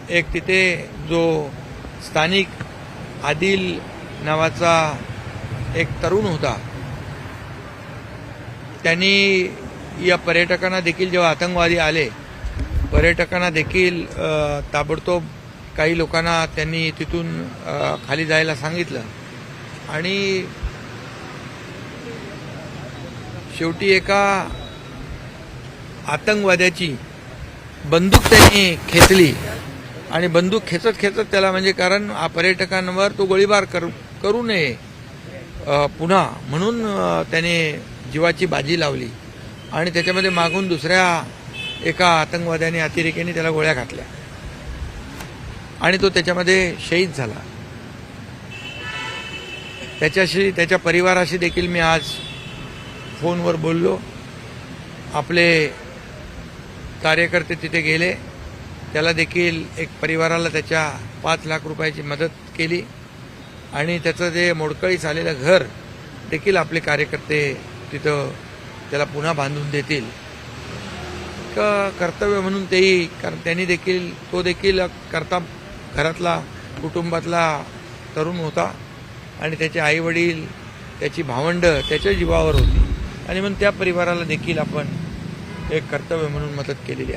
एक तिथे जो स्थानिक आदिल नावाचा एक तरुण होता, त्यांनी या पर्यटकांना देखील जेव्हा आतंकवादी आले, पर्यटकांना देखील ताबडतोब काही लोकांना त्यांनी तिथून खाली जायला सांगितलं आणि शेवटी एका आतंकवाद्याची बंदूक त्यांनी खेचली आणि बंदूक खेचत खेचत त्याला, म्हणजे कारण पर्यटकांवर तो गोळीबार करू नये पुन्हा म्हणून त्याने जीवाची बाजी लावली आणि त्याच्यामध्ये मागून दुसऱ्या एका आतंकवाद्याने अतिरेक्याने त्याला गोळ्या घातल्या आणि तो त्याच्यामध्ये शहीद झाला. त्याच्याशी, त्याच्या परिवाराशी देखील मी आज फोनवर बोललो. आपले कार्यकर्ते तिथे गेले, त्याला देखील एक परिवाराला त्याच्या 5 लाख रुपयाची मदत केली आणि त्याचं जे मोडकळीस आलेलं घर देखील आपले कार्यकर्ते तिथं त्याला पुन्हा बांधून देतील. कर्तव्य म्हणून तेही, कारण त्यांनी देखील, तो देखील घरातला कुटुंबातला तरुण होता आणि त्याचे आईवडील, त्याची भावंडं त्याच्या जीवावर होती आणि म्हणून त्या परिवाराला देखील आपण एक कर्तव्य म्हणून मदत केलेली आहे.